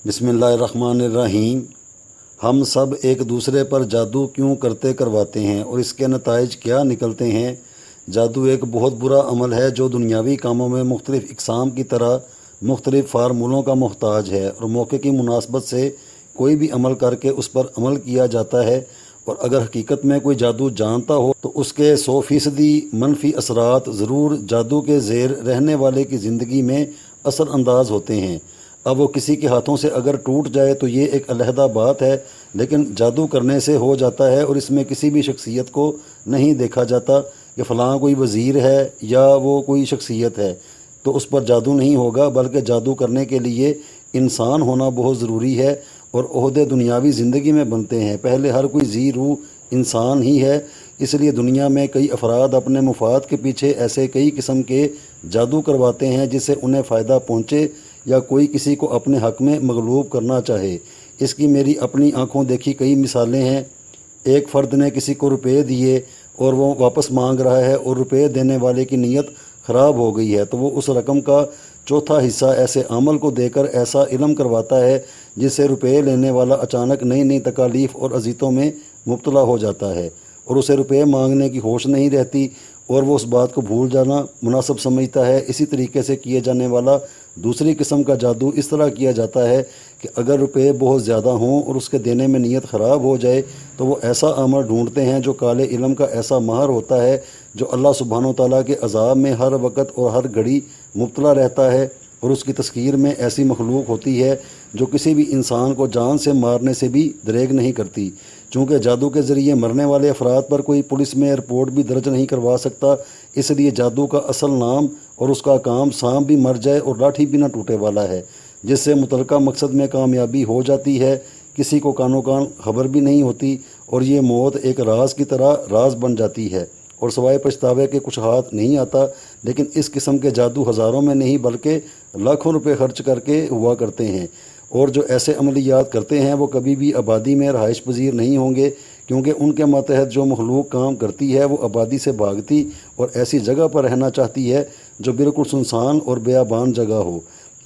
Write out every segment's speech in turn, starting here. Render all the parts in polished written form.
بسم اللہ الرحمن الرحیم۔ ہم سب ایک دوسرے پر جادو کیوں کرواتے ہیں اور اس کے نتائج کیا نکلتے ہیں؟ جادو ایک بہت برا عمل ہے جو دنیاوی کاموں میں مختلف اقسام کی طرح مختلف فارمولوں کا محتاج ہے، اور موقع کی مناسبت سے کوئی بھی عمل کر کے اس پر عمل کیا جاتا ہے، اور اگر حقیقت میں کوئی جادو جانتا ہو تو اس کے 100% منفی اثرات ضرور جادو کے زیر رہنے والے کی زندگی میں اثر انداز ہوتے ہیں۔ اب وہ کسی کے ہاتھوں سے اگر ٹوٹ جائے تو یہ ایک علیحدہ بات ہے، لیکن جادو کرنے سے ہو جاتا ہے، اور اس میں کسی بھی شخصیت کو نہیں دیکھا جاتا کہ فلاں کوئی وزیر ہے یا وہ کوئی شخصیت ہے تو اس پر جادو نہیں ہوگا، بلکہ جادو کرنے کے لیے انسان ہونا بہت ضروری ہے، اور عہدے دنیاوی زندگی میں بنتے ہیں۔ پہلے ہر کوئی ذی روح انسان ہی ہے، اس لیے دنیا میں کئی افراد اپنے مفاد کے پیچھے ایسے کئی قسم کے جادو کرواتے ہیں جس سے انہیں فائدہ پہنچے یا کوئی کسی کو اپنے حق میں مغلوب کرنا چاہے۔ اس کی میری اپنی آنکھوں دیکھی کئی مثالیں ہیں۔ ایک فرد نے کسی کو روپے دیے اور وہ واپس مانگ رہا ہے، اور روپے دینے والے کی نیت خراب ہو گئی ہے، تو وہ اس رقم کا چوتھا حصہ ایسے عامل کو دے کر ایسا علم کرواتا ہے جس سے روپے لینے والا اچانک نئی نئی تکالیف اور اذیتوں میں مبتلا ہو جاتا ہے، اور اسے روپے مانگنے کی ہوش نہیں رہتی، اور وہ اس بات کو بھول جانا مناسب سمجھتا ہے۔ اسی طریقے سے کیے جانے والا دوسری قسم کا جادو اس طرح کیا جاتا ہے کہ اگر روپے بہت زیادہ ہوں اور اس کے دینے میں نیت خراب ہو جائے تو وہ ایسا عامل ڈھونڈتے ہیں جو کالے علم کا ایسا ماہر ہوتا ہے، جو اللہ سبحانہ و تعالیٰ کے عذاب میں ہر وقت اور ہر گھڑی مبتلا رہتا ہے، اور اس کی تسخیر میں ایسی مخلوق ہوتی ہے جو کسی بھی انسان کو جان سے مارنے سے بھی دریغ نہیں کرتی۔ چونکہ جادو کے ذریعے مرنے والے افراد پر کوئی پولیس میں رپورٹ بھی درج نہیں کروا سکتا، اس لیے جادو کا اصل نام اور اس کا کام سانپ بھی مر جائے اور لاٹھی بھی نہ ٹوٹے والا ہے، جس سے متعلقہ مقصد میں کامیابی ہو جاتی ہے، کسی کو کانو کان خبر بھی نہیں ہوتی، اور یہ موت ایک راز کی طرح راز بن جاتی ہے، اور سوائے پچھتاوے کے کچھ ہاتھ نہیں آتا۔ لیکن اس قسم کے جادو ہزاروں میں نہیں بلکہ لاکھوں روپے خرچ کر کے ہوا کرتے ہیں، اور جو ایسے عملیات کرتے ہیں وہ کبھی بھی آبادی میں رہائش پذیر نہیں ہوں گے، کیونکہ ان کے ماتحت جو مخلوق کام کرتی ہے وہ آبادی سے بھاگتی اور ایسی جگہ پر رہنا چاہتی ہے جو بالکل سنسان اور بیابان جگہ ہو۔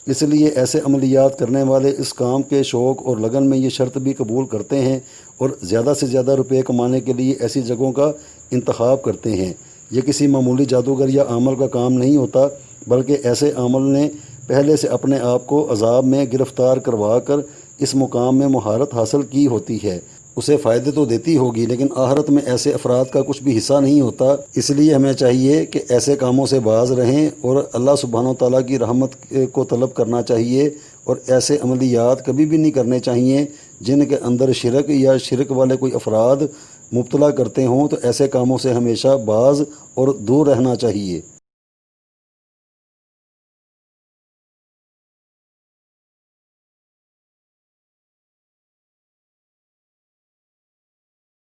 اس لیے ایسے عملیات کرنے والے اس کام کے شوق اور لگن میں یہ شرط بھی قبول کرتے ہیں اور زیادہ سے زیادہ روپے کمانے کے لیے ایسی جگہوں کا انتخاب کرتے ہیں۔ یہ کسی معمولی جادوگر یا عامل کا کام نہیں ہوتا، بلکہ ایسے عامل نے پہلے سے اپنے آپ کو عذاب میں گرفتار کروا کر اس مقام میں مہارت حاصل کی ہوتی ہے۔ اسے فائدے تو دیتی ہوگی، لیکن آخرت میں ایسے افراد کا کچھ بھی حصہ نہیں ہوتا۔ اس لیے ہمیں چاہیے کہ ایسے کاموں سے باز رہیں اور اللہ سبحانہ و تعالیٰ کی رحمت کو طلب کرنا چاہیے، اور ایسے عملیات کبھی بھی نہیں کرنے چاہیے جن کے اندر شرک یا شرک والے کوئی افراد مبتلا کرتے ہوں، تو ایسے کاموں سے ہمیشہ باز اور دور رہنا چاہیے۔